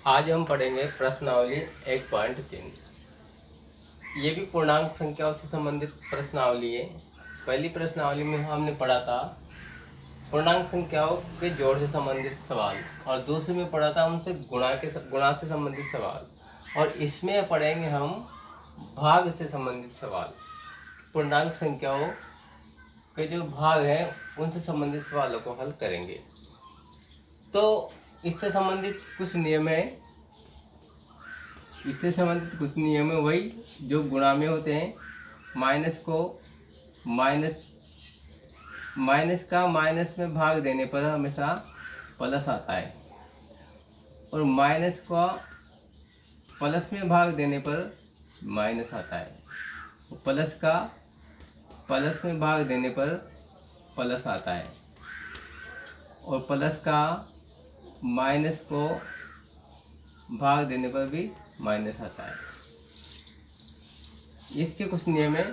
आज हम पढ़ेंगे प्रश्नावली 1.3। ये भी पूर्णांक संख्याओं से संबंधित प्रश्नावली है। पहली प्रश्नावली में हमने पढ़ा था पूर्णांक संख्याओं के जोड़ से संबंधित सवाल, और दूसरे में पढ़ा था उनसे गुणा से संबंधित सवाल, और इसमें पढ़ेंगे हम भाग से संबंधित सवाल। पूर्णांक संख्याओं के जो भाग हैं उनसे संबंधित सवालों को हल करेंगे। तो इससे संबंधित कुछ नियम है, वही जो गुणा में होते हैं। माइनस का माइनस में भाग देने पर हमेशा प्लस आता है, और माइनस का प्लस में भाग देने पर माइनस आता है। प्लस का प्लस में भाग देने पर प्लस आता है, और प्लस का माइनस को भाग देने पर भी माइनस आता है। इसके कुछ नियम है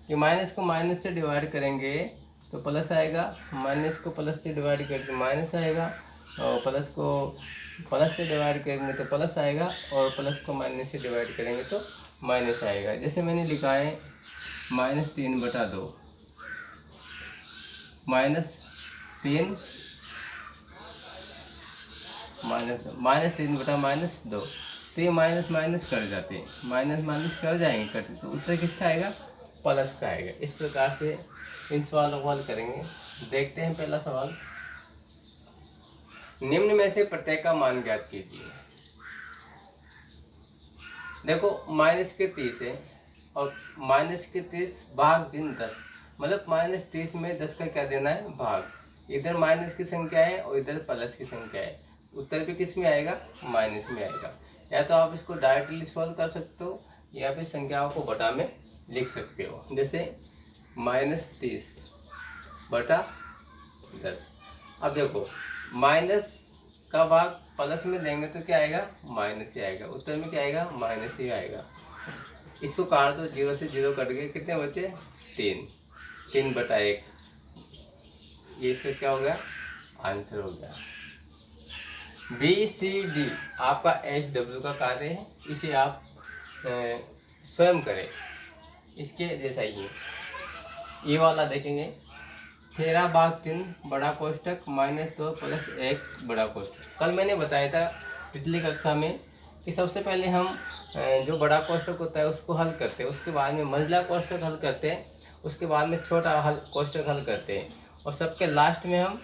कि माइनस को माइनस से डिवाइड करेंगे तो प्लस आएगा, माइनस को प्लस से डिवाइड करके माइनस आएगा, और प्लस को प्लस से डिवाइड करेंगे तो प्लस आएगा, और प्लस को माइनस से डिवाइड करेंगे तो माइनस आएगा। जैसे मैंने लिखा है -3/2, -3/-2, तो ये माइनस माइनस कर जाते हैं, माइनस माइनस कर जाएंगे कट, तो उत्तर किसका आएगा? प्लस का आएगा। इस प्रकार से इन सवालों को हल करेंगे। देखते हैं पहला सवाल। निम्न में से प्रत्येक का मान ज्ञात कीजिए। देखो -30 है, और -30 भाग 10, मतलब -30 में 10 का क्या देना है? भाग। इधर माइनस की संख्या है और इधर प्लस की संख्या है, उत्तर भी किस में आएगा? माइनस में आएगा। या तो आप इसको डायरेक्टली सॉल्व कर सकते हो, या फिर संख्याओं को बटा में लिख सकते हो। जैसे -30/10। अब देखो माइनस का भाग प्लस में देंगे तो क्या आएगा? माइनस ही आएगा। उत्तर में क्या आएगा? माइनस ही आएगा। इसको काट दो, 0 से 0 कट गए, कितने बचे? 3/1। ये इसका क्या हो गया? आंसर हो गया। BCD आपका HW का कार्य है, इसे आप स्वयं करें। इसके जैसा ही है। ये वाला देखेंगे, 13/3 बड़ा कोष्टक -2 + 1 बड़ा कोष्टक। कल मैंने बताया था पिछली कक्षा में कि सबसे पहले हम जो बड़ा कोष्टक होता है उसको हल करते हैं, उसके बाद में मंझला कोष्टक हल करते हैं, उसके बाद में छोटा कोष्टक हल करते हैं, और सबके लास्ट में हम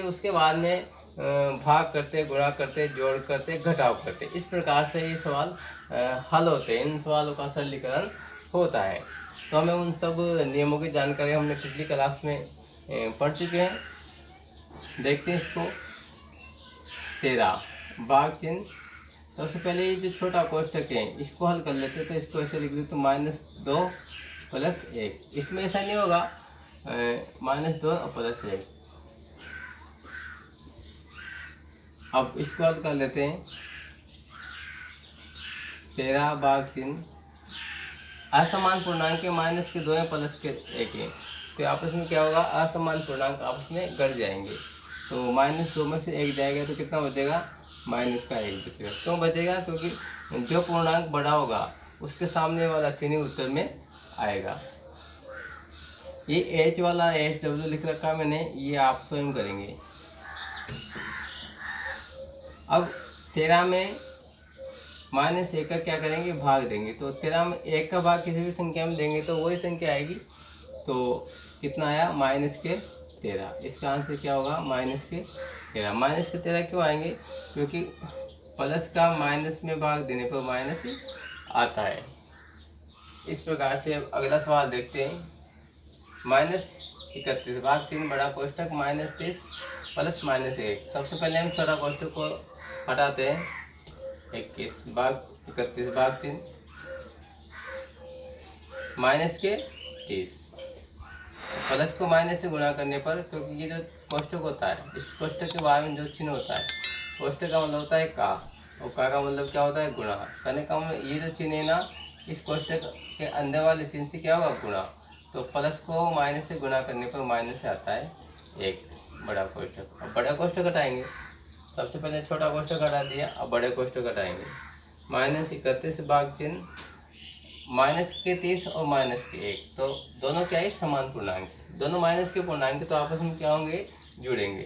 उसके बाद में भाग करते, गुणा करते, जोड़ करते, घटाव करते। इस प्रकार से ये सवाल हल होते हैं। इन सवालों का सरलीकरण होता है। तो हमें उन सब नियमों की जानकारी हमने पिछली क्लास में पढ़ चुके हैं। देखते हैं इसको। 13/3। सबसे पहले ये जो छोटा कोष्टक है इसको हल कर लेते, तो इसको ऐसे लिख देते -2 + 1। इसमें ऐसा नहीं होगा -2 + 1। अब इसको हल कर लेते हैं। 13/3 असमान पूर्णांक के माइनस के 2 है, प्लस के 1 है, तो आपस में क्या होगा? असमान पूर्णांक आपस में गढ़ जाएंगे। तो -2 में से 1 जाएगा तो कितना बचेगा? -1 बचेगा। क्यों बचेगा? क्योंकि जो पूर्णांक बड़ा होगा उसके सामने वाला चिन्ह उत्तर में आएगा। ये H वाला HW लिख रखा मैंने, ये आप स्वयं करेंगे। अब 13 में -1 का क्या करेंगे? भाग देंगे। तो 13 में 1 का भाग किसी भी संख्या में देंगे तो वही संख्या आएगी। तो कितना आया? -13। इसका आंसर क्या होगा? -13। -13 क्यों आएंगे? क्योंकि प्लस का माइनस में भाग देने पर माइनस आता है। इस प्रकार से अब अगला सवाल देखते हैं। -31/3 बड़ा कोष्टक -30 + -1। सबसे पहले हम छोटा कोष्टक को हटाते हैं। 31/3 -30। प्लस को माइनस से गुणा करने पर, क्योंकि ये जो कोष्टक होता है, इस कोष्टक के बारे में जो चिन्ह होता है, कोष्टक का मतलब होता है का, और का मतलब क्या होता है? गुणा। करने का मतलब ये जो चिन्ह है ना, इस कोष्टक के अंदर वाले चिन्ह से क्या होगा? गुणा। तो प्लस को माइनस से गुणा करने पर माइनस से आता है 1 बड़ा कोष्टक। अब बड़ा कोष्टक हटाएंगे सबसे पहले छोटा कोष्ठक हटा दिया, अब बड़े कोष्ठक हटाएंगे। -31 भाग चिन्ह -30 और -1, तो दोनों क्या है, समान पूर्णांक, दोनों माइनस के पूर्णांक तो आपस में क्या होंगे, जुड़ेंगे।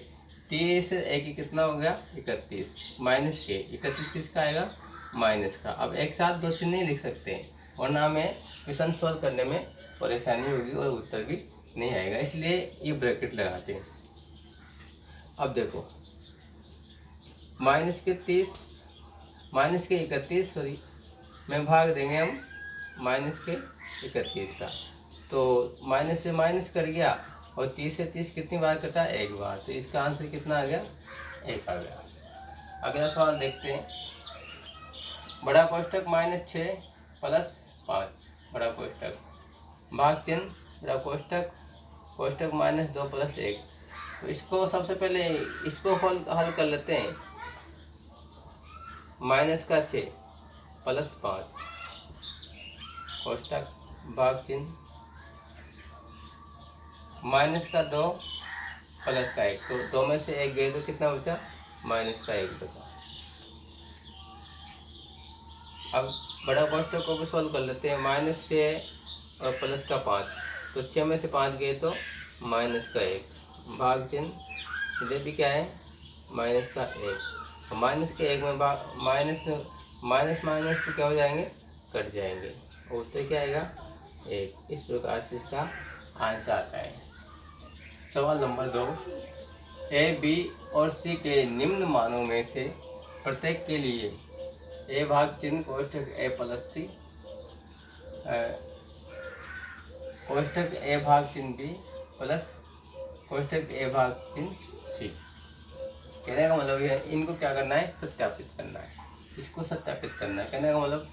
30 1 ही कितना हो गया, 31 माइनस के 31 किसका आएगा, माइनस का। अब एक साथ दो चिन्ह नहीं लिख सकते वरना हमें क्वेश्चन सॉल्व करने में परेशानी होगी और उत्तर भी नहीं आएगा, इसलिए ये ब्रैकेट लगाते हैं। अब देखो -31 में भाग देंगे हम -31 का, तो माइनस से माइनस कर गया और 30 से 30 कितनी बार कटा, एक बार, तो इसका आंसर कितना आ गया, 1 आ गया। अगला सवाल देखते हैं। बड़ा कोष्ठक -6 + 5, बड़ा कोष्ठक भाग चिन्ह बड़ा कोष्ठक -2 + 1, तो इसको सबसे पहले इसको हल कर लेते हैं। -6 + 5 कोष्ठक भाग चिन्ह -2 + 1, तो 2 में से 1 गए तो कितना बचा, -1 बचा। अब बड़ा कोष्ठक को भी सॉल्व कर लेते हैं। -6 और प्लस का 5, तो 6 में से 5 गए तो -1 भाग चिन्ह इधर भी क्या है, -1, तो -1 में माइनस तो क्या हो जाएंगे, कट जाएंगे, उत्तर क्या आएगा, 1। इस प्रकार से इसका आंसर आता है। सवाल नंबर 2, ए, बी और सी के निम्न मानों में से प्रत्येक के लिए ए भाग चिन्ह कोष्ठक ए + सी कोष्ठक ए भाग चिन्ह बी प्लस कोष्ठक ए भाग चिन्ह सी। कहने का मतलब ये इनको क्या करना है, सत्यापित करना है, इसको सत्यापित करना है। कहने का मतलब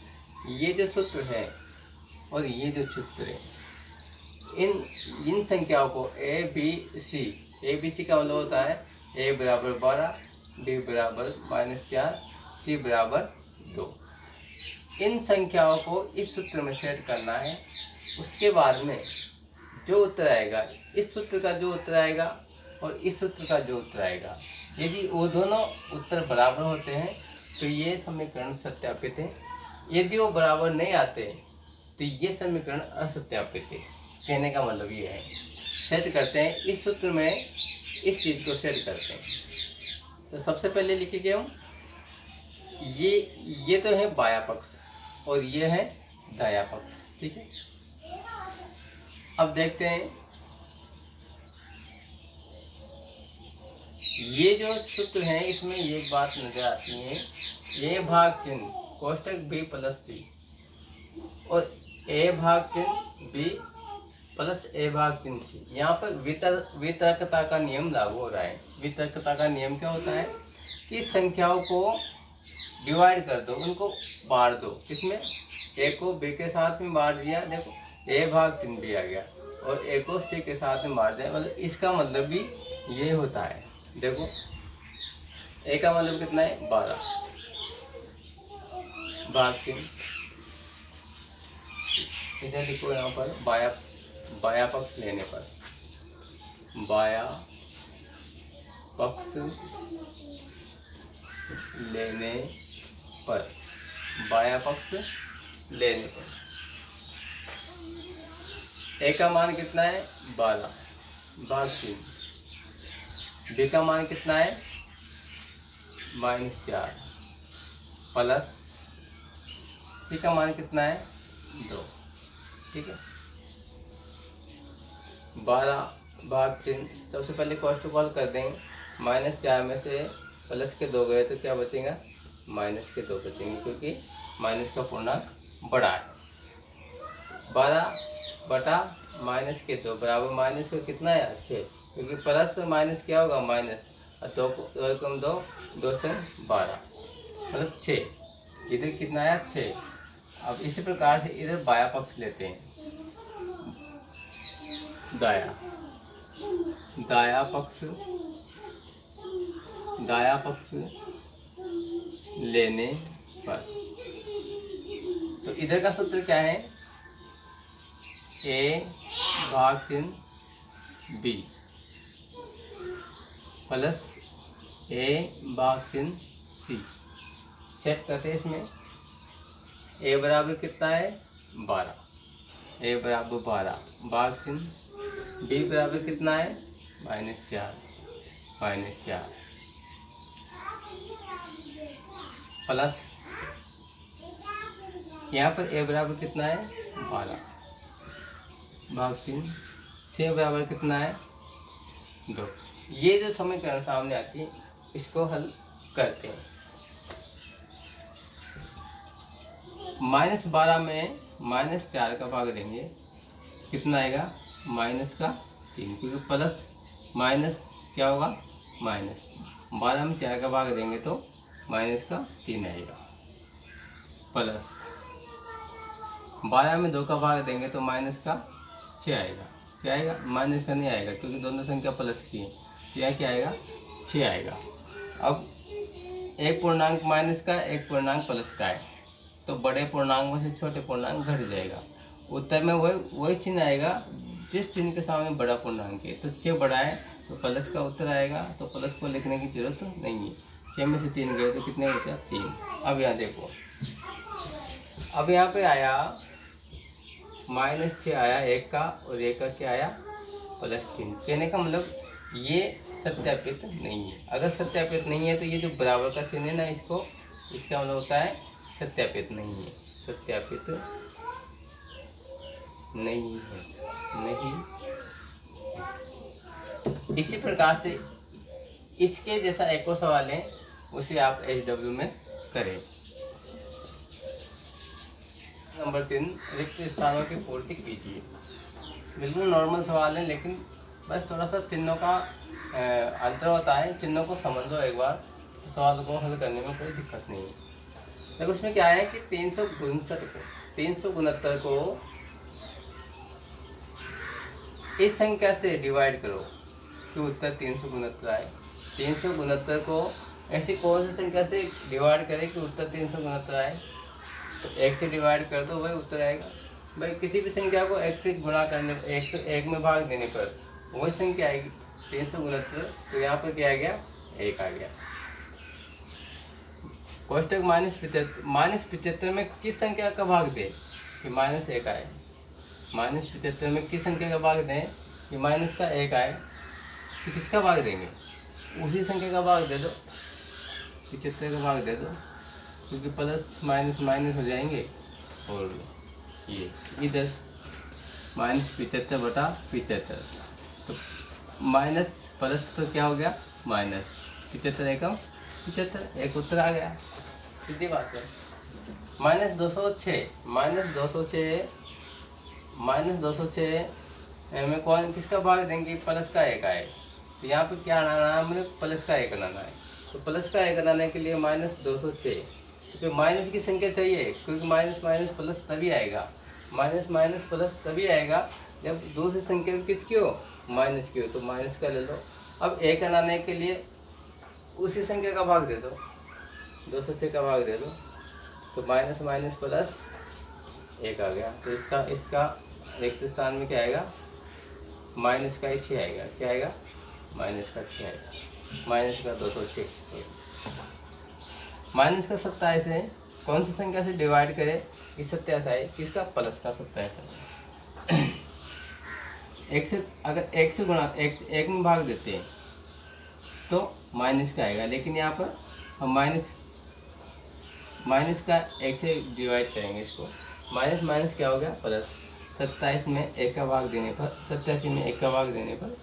ये जो सूत्र है और ये जो सूत्र है, इन संख्याओं को ए बी सी का मतलब होता है a = 12, b = -4, c = 2। इन संख्याओं को इस सूत्र में सेट करना है। उसके बाद में जो उत्तर आएगा, इस सूत्र का जो उत्तर आएगा और इस सूत्र का जो उत्तर आएगा, यदि वो दोनों उत्तर बराबर होते हैं तो ये समीकरण सत्यापित है। यदि वो बराबर नहीं आते तो ये समीकरण असत्यापित है। कहने का मतलब ये है, सेट करते हैं इस सूत्र में, इस चीज़ को सेट करते हैं। तो सबसे पहले लिखेंगे हम, ये तो है बाया पक्ष और ये है दाया पक्ष, ठीक है। अब देखते हैं ये जो सूत्र है, इसमें ये बात नजर आती है, ए भाग चिन्ह कोष्ठक b + c और ए भाग चिन्ह b + ए भाग चिन्ह c। यहाँ पर वितर्कता का नियम लागू हो रहा है। वितर्कता का नियम क्या होता है कि संख्याओं को डिवाइड कर दो, उनको बांट दो। किसमें, ए को b के साथ में बांट दिया, देखो ए भाग चिन्ह भी आ गया, और ए को c के साथ में बांट दिया, मतलब इसका मतलब भी ये होता है। देखो ए का मतलब कितना है, 12 भाग चिन्ह, इधर लिखो यहाँ पर बाया पक्ष लेने पर, बाया पक्ष लेने पर, बाया पक्ष लेने पर ए का मान कितना है, 12 भाग चिन्ह, बी का मान कितना है, -4 प्लस सी का मान कितना है, 2, ठीक है। 12 भाग चिन्ह, सबसे पहले कोष्ठक हल कर देंगे। -4 में से प्लस के 2 गए तो क्या बचेगा, -2 बचेंगे, क्योंकि माइनस का पूर्णांक बड़ा है। 12 बटा -2 बराबर माइनस का कितना है, 6, क्योंकि प्लस माइनस क्या होगा, माइनस, और 2 कम 2 2 से 12 मतलब 6, इधर कितना आया, 6। अब इसी प्रकार से इधर बाया पक्ष लेते हैं, दाया पक्ष लेने पर, तो इधर का सूत्र क्या है, ए भाग चिन्ह बी प्लस ए भाग चिन्ह सी। सेट करते हैं इसमें। ए बराबर कितना है 12, ए बराबर 12 भाग चिन्ह। बी बराबर कितना है -4 प्लस यहाँ पर ए बराबर कितना है 12 भाग चिन्ह। सी बराबर कितना है 2। ये जो समीकरण सामने आती है इसको हल करते हैं। -12 में -4 का भाग देंगे कितना आएगा -3, क्योंकि प्लस माइनस क्या होगा माइनस। 12 में 4 का भाग देंगे तो -3 आएगा, प्लस 12 में 2 का भाग देंगे तो -6 आएगा। क्या आएगा माइनस का नहीं आएगा, क्योंकि दोनों संख्या प्लस की है। यह क्या आएगा 6 आएगा। अब एक पूर्णांक माइनस का एक पूर्णांक प्लस का है, तो बड़े पूर्णांक में से छोटे पूर्णांक घट जाएगा। उत्तर में वही चिन्ह आएगा जिस चिन्ह के सामने बड़ा पूर्णांक है। तो 6 बड़ा है तो प्लस का उत्तर आएगा, तो प्लस को लिखने की जरूरत नहीं है। 6 में से 3 गए तो कितने बचा 3। अब यहाँ देखो, अब यहाँ पे आया -6 आया 1 का, और 1 का क्या आया +3। कहने का मतलब ये सत्यापित नहीं है। अगर सत्यापित नहीं है तो ये जो बराबर का चिन्ह है ना, इसका मतलब होता है सत्यापित नहीं है, सत्यापित नहीं है। इसी प्रकार से इसके जैसा एक और सवाल है, उसे आप HW में करें। नंबर 3, रिक्त स्थानों की पूर्ति कीजिए। बिल्कुल नॉर्मल सवाल है, लेकिन बस थोड़ा सा चिन्हों का अंतर होता है। चिन्हों को समझ लो एक बार, तो सवाल को हल करने में कोई दिक्कत नहीं है। देखो उसमें क्या है कि 369 को इस संख्या से डिवाइड करो कि उत्तर 369 आए। 369 को ऐसी कौन सी संख्या से डिवाइड करें कि उत्तर 369 आए? तो 1 से डिवाइड कर दो, वही उत्तर आएगा। भाई किसी भी संख्या को 1 से गुणा करने, 1 में भाग देने पर वही संख्या आएगी 369। तो यहाँ पर क्या आ गया 1 आ गया। कोष्टक -75 में किस संख्या का भाग दे कि -1 आए? -75 में किस संख्या का भाग दें कि माइनस का 1 आए? तो किसका भाग देंगे? उसी संख्या का भाग दे दो, 75 का भाग दे दो, क्योंकि प्लस माइनस माइनस हो जाएंगे। और ये इधर -75/75, तो माइनस प्लस तो क्या हो गया माइनस। 75 एकम 75, एक उत्तर आ गया, सीधी बात है। -206 में कौन किसका भाग देंगे? प्लस का 1 आए। तो यहाँ पे क्या आना है, मतलब प्लस का 1 आना है। तो प्लस का 1 आने के लिए -206, तो माइनस की संख्या चाहिए, क्योंकि माइनस प्लस तभी आएगा। माइनस प्लस तभी आएगा जब दूसरी संख्या किसकी हो माइनस की हो। तो माइनस का ले लो। अब 1 आने के लिए उसी संख्या का भाग दे दो, 206 का भाग दे दो, तो माइनस प्लस 1 आ गया। तो इसका रिक्त स्थान में क्या आएगा माइनस का 6 आएगा। क्या आएगा माइनस का 6 आएगा, माइनस का 206। माइनस का 27 है, कौन सी संख्या से डिवाइड करे कि 27 आए? किसका? प्लस का 27 आए। 1 से अगर 1 से गुणा 1 में भाग देते हैं तो माइनस का आएगा, लेकिन यहाँ पर हम माइनस का 1 से डिवाइड करेंगे इसको। माइनस क्या हो गया प्लस। 27 में 1 का भाग देने पर 87 में 1 का भाग देने पर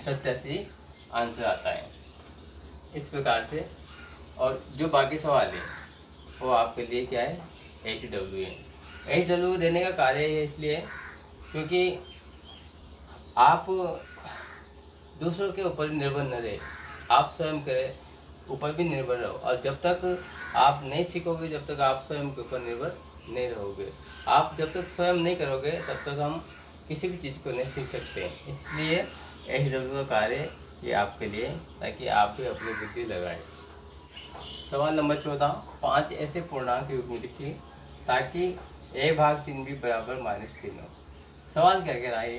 87 आंसर आता है। इस प्रकार से। और जो बाकी सवाल है वो आपके लिए क्या है HW है। HW देने का कार्य है इसलिए क्योंकि आप दूसरों के ऊपर निर्भर न रहे, आप स्वयं के ऊपर भी निर्भर रहो। और जब तक आप नहीं सीखोगे, जब तक आप स्वयं के ऊपर निर्भर नहीं रहोगे, आप जब तक स्वयं नहीं करोगे तब तक हम किसी भी चीज़ को नहीं सीख सकते। इसलिए HW का कार्य ये आपके लिए, ताकि आप भी अपनी बुद्धि लगाएं। सवाल नंबर 14, 5 ऐसे पूर्णांक युग्म लिखिए ताकि a/3 भी बराबर -3 हो। सवाल क्या कह रहा है?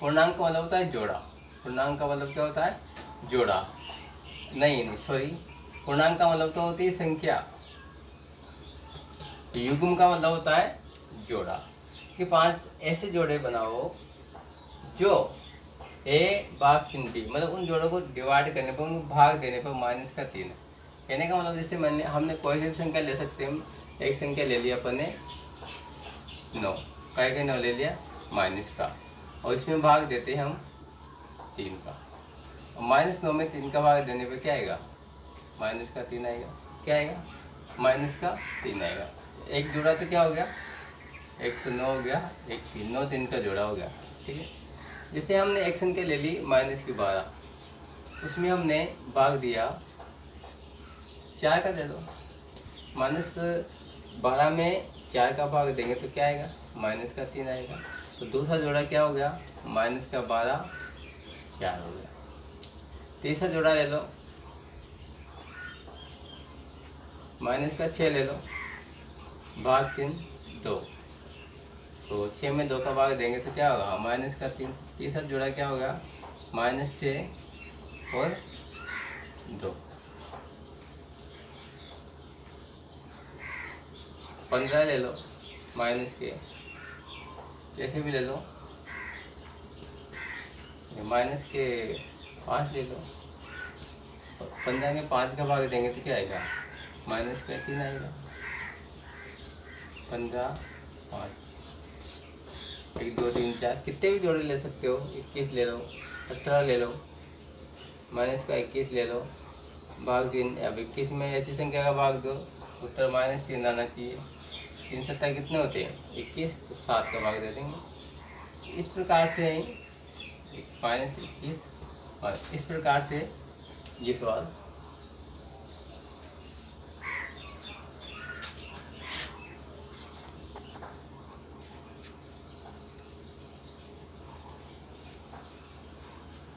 पूर्णांक का मतलब होता है जोड़ा। पूर्णांक का मतलब क्या होता है? जोड़ा। नहीं सॉरी, पूर्णांक का मतलब तो होती है संख्या, युग्म का मतलब होता है जोड़ा। कि 5 ऐसे जोड़े बनाओ जो a भाग चिन्ह b, मतलब उन जोड़ों को डिवाइड करने पर, उनको भाग देने पर -3 है। कहने का मतलब जैसे हमने कोई सी भी संख्या ले सकते हैं। हम एक संख्या ले लिया अपन ने 9, का 9 ले लिया माइनस का, और इसमें भाग देते हैं हम 3 का। -9 में 3 का भाग देने पे क्या आएगा? -3 आएगा। क्या आएगा? -3 आएगा। एक जोड़ा तो क्या हो गया? एक तो 9 हो गया, एक 3, 9 3 का जोड़ा हो गया। ठीक है। जैसे हमने एक संख्या ले ली -12, उसमें हमने भाग दिया 4 का, दे दो -12 में 4 का भाग देंगे तो क्या आएगा? -3 आएगा। तो दूसरा जोड़ा क्या हो गया? -12 4 हो गया। तीसरा जोड़ा ले लो, -6 ले लो, भाग चिन्ह 2, तो 6 में 2 का भाग देंगे तो क्या होगा? -3। तीसरा जोड़ा क्या होगा? -6 और 2। 15 ले लो, माइनस के जैसे भी ले लो, -5 ले लो। 15 में 5 का भाग देंगे तो क्या आएगा? -3 आएगा। 15 5 1 2 3 4 कितने भी जोड़े ले सकते हो। 21 ले लो, 18 ले लो, -21 ले लो, भाग 3। अब 21 में ऐसी संख्या का भाग दो, उत्तर -3 आना चाहिए। 3 7 कितने होते हैं? 21, तो 7 का भाग दे देंगे। इस प्रकार से -21, और इस प्रकार से ये सवाल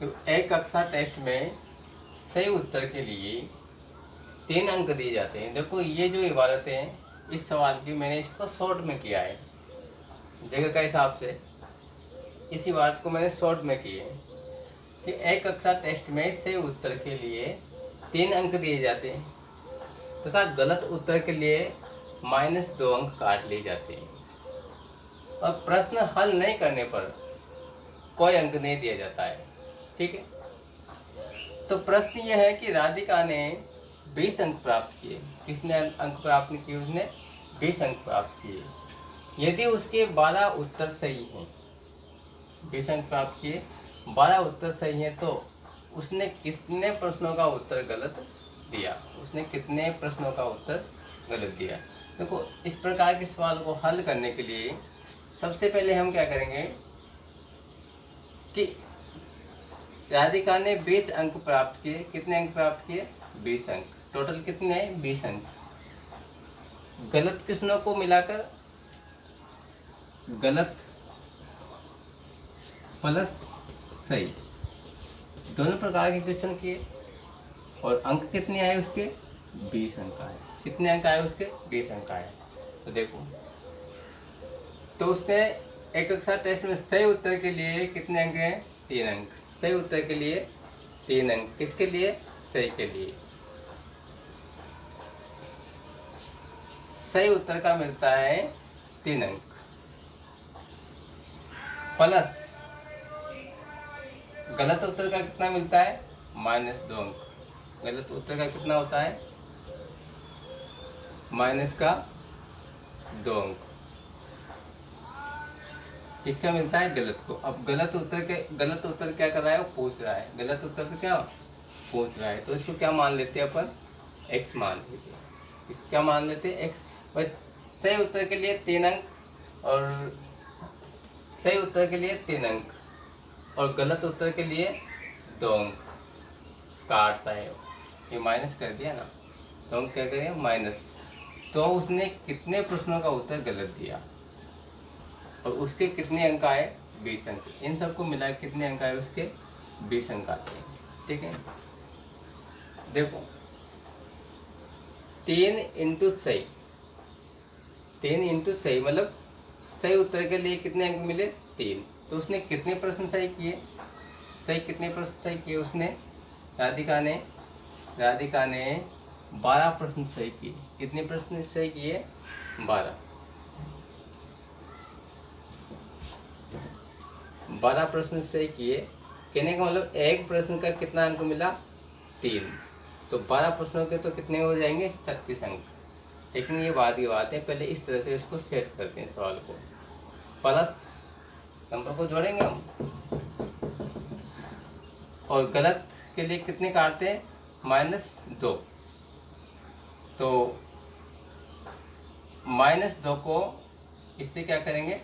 तो एक कक्षा टेस्ट में सही उत्तर के लिए 3 अंक दिए जाते हैं। देखो ये जो इबारतें हैं इस सवाल की, मैंने इसको शॉर्ट में किया है जगह का हिसाब से। इस इबारत को मैंने शॉर्ट में की है कि एक कक्षा टेस्ट में सही उत्तर के लिए 3 अंक दिए जाते हैं तथा गलत उत्तर के लिए -2 अंक काट लिए जाते हैं, और प्रश्न हल नहीं करने पर कोई अंक नहीं दिया जाता है। ठीक है। तो प्रश्न यह है कि राधिका ने 20 अंक प्राप्त किए। किसने अंक प्राप्त किए? उसने 20 अंक प्राप्त किए। यदि उसके 12 उत्तर सही हैं, 20 अंक प्राप्त किए, 12 उत्तर सही हैं, तो उसने कितने प्रश्नों का उत्तर गलत दिया? उसने कितने प्रश्नों का उत्तर गलत दिया? देखो इस प्रकार के सवाल को हल करने के लिए सबसे पहले हम क्या करेंगे कि राधिका ने 20 अंक प्राप्त किए। कितने अंक प्राप्त किए? 20 अंक। टोटल कितने हैं? 20 अंक। गलत प्रश्नों को मिलाकर गलत प्लस सही दोनों प्रकार के क्वेश्चन किए, और अंक कितने आए उसके? 20 अंक आए। कितने अंक आए उसके? 20 अंक आए। तो देखो, तो उसने एक कक्षा टेस्ट में सही उत्तर के लिए कितने अंक हैं? 3 अंक। सही उत्तर के लिए 3 अंक। किसके लिए? सही के लिए। सही उत्तर का मिलता है 3 अंक, प्लस गलत उत्तर का कितना मिलता है? -2 अंक। गलत उत्तर का कितना होता है? -2 अंक। किसका मिलता है? गलत को। अब गलत उत्तर क्या कर रहा है? वो पूछ रहा है। गलत उत्तर तो क्या पूछ रहा है, तो इसको क्या मान लेते हैं अपन? x मान लेते हैं। क्या मान लेते हैं? x। सही उत्तर के लिए 3 अंक, और सही उत्तर के लिए 3 अंक, और गलत उत्तर के लिए 2 अंक काटता है। ये माइनस कर दिया ना, तो हम क्या करें? माइनस। तो उसने कितने प्रश्नों का उत्तर गलत दिया, और उसके कितने अंक आए? 20 अंक। इन सबको मिला कितने अंक आए उसके? 20 अंक आते हैं। ठीक है। देखो 3 इंटू सही, 3 इंटू सही मतलब सही उत्तर के लिए कितने अंक मिले? 3। तो उसने कितने प्रश्न सही किए? कितने प्रश्न सही किए उसने? राधिका ने राधिका ने 12 प्रश्न सही किए। कितने प्रश्न सही किए? 12 प्रश्न सही किए। कहने का मतलब एक प्रश्न का कितना अंक मिला? 3। तो 12 प्रश्नों के तो कितने हो जाएंगे? 36 अंक। लेकिन ये बाद की बात है, पहले इस तरह से इसको सेट करते हैं सवाल को। प्लस नंबर को जोड़ेंगे हम, और गलत के लिए कितने काटते हैं? -2। तो -2 को इससे क्या करेंगे?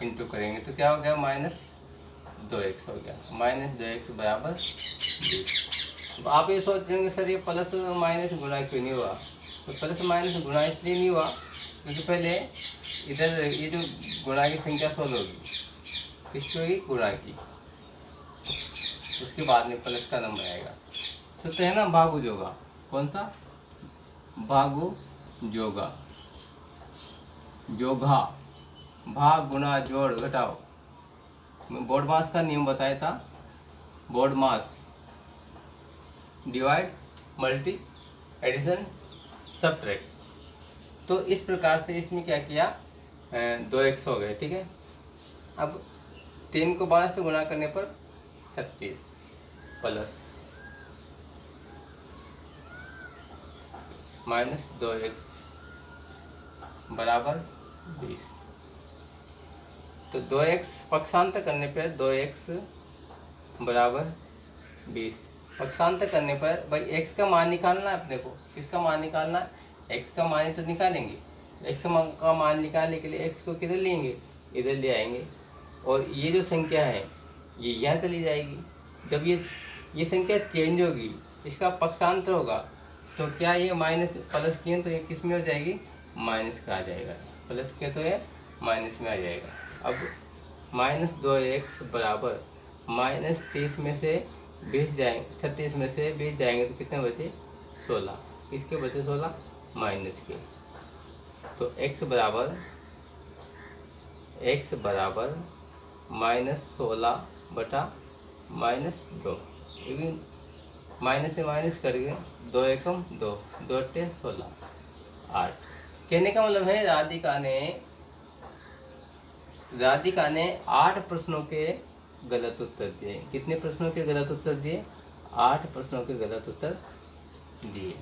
इंटू करेंगे, तो क्या हो गया? -2x हो गया। -2x बराबर 20। तो आप ये सोच रहे सर ये प्लस माइनस गुणा क्यों नहीं हुआ? तो प्लस माइनस गुणा इसलिए नहीं हुआ क्योंकि पहले इधर ये जो गुणा की संख्या 16 होगी, किसकी होगी? गुणा की। उसके बाद में प्लस का नंबर आएगा। तो है ना भागु जोगा। कौन सा? भागु जोगा। जोगा भाग गुणा जोड़ घटाओ। बोर्ड मास का नियम बताया था। BODMAS divide multi addition subtract. तो इस प्रकार से इसमें क्या किया? 2x हो गए। ठीक है। अब 3 को 12 से गुणा करने पर 36 प्लस -2x बराबर 20। तो 2x पक्षांतर करने पर 2x बराबर 20। पक्षांतर करने पर भाई x का मान निकालना है अपने को। किसका मान निकालना है? x का मान तो निकालेंगे। x का मान निकालने के लिए x को किधर लेंगे? इधर ले आएंगे। और ये जो संख्या है ये यहाँ चली जाएगी। जब ये संख्या चेंज होगी, इसका पक्षांतर होगा, तो क्या ये माइनस प्लस किए तो ये किस में हो जाएगी? माइनस का आ जाएगा। प्लस किए तो ये माइनस में आ जाएगा। अब -2x बराबर -30 में से 20 जाएंगे, 36 में से 20 जाएंगे तो कितने बचे? 16। किसके बचे? 16 माइनस के। तो x बराबर -16 बटा -2। माइनस से माइनस करके 2 एकम 2, 2 अट्ठे 16, 8। कहने का मतलब है राधिका ने 8 प्रश्नों के गलत उत्तर दिए। कितने प्रश्नों के गलत उत्तर दिए? 8 प्रश्नों के गलत उत्तर दिए।